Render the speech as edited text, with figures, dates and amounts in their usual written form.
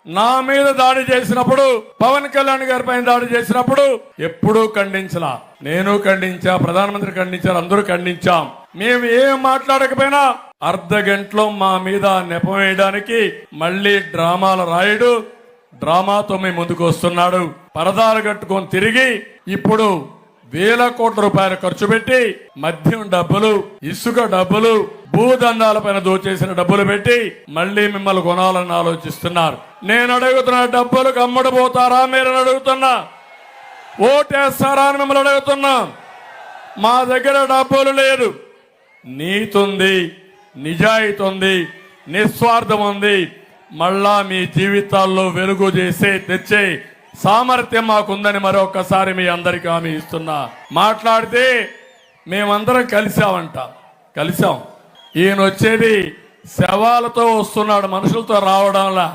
నా మీద దాడి చేసినప్పుడు, పవన్ కళ్యాణ్ గారి పైన దాడి చేసినప్పుడు ఎప్పుడూ ఖండించలా. నేను ఖండించా, ప్రధానమంత్రి ఖండించారు, అందరూ ఖండించాం. మేము ఏం మాట్లాడకపోయినా అర్ధ గంటలో మా మీద నెపం వేయడానికి మళ్ళీ డ్రామాలు రాయుడు, డ్రామాతో మీ ముందుకు వస్తున్నాడు. పరదాలు కట్టుకొని తిరిగి ఇప్పుడు వేల కోట్ల రూపాయలు ఖర్చు పెట్టి మద్యం డబ్బులు, ఇసుక డబ్బులు, భూదందాల పైన దోచేసిన డబ్బులు పెట్టి మళ్ళీ మిమ్మల్ని కొనాలని ఆలోచిస్తున్నారు. నేను అడుగుతున్న డబ్బులకు అమ్మడిపోతారా మీరు అడుగుతున్నా? ఓటేస్తారా అని మిమ్మల్ని అడుగుతున్నా. మా దగ్గర డబ్బులు లేదు, నీతి ఉంది, నిజాయితీ ఉంది, నిస్వార్థం ఉంది. మళ్ళా మీ జీవితాల్లో వెలుగు తెచ్చే సామర్థ్యం మాకుందని మరొకసారి మీ అందరికీ హామీ ఇస్తున్నా. మాట్లాడితే మేమందరం కలిసాం. ఈయన వచ్చేది శవాలతో వస్తున్నాడు, మనుషులతో రావడంలా.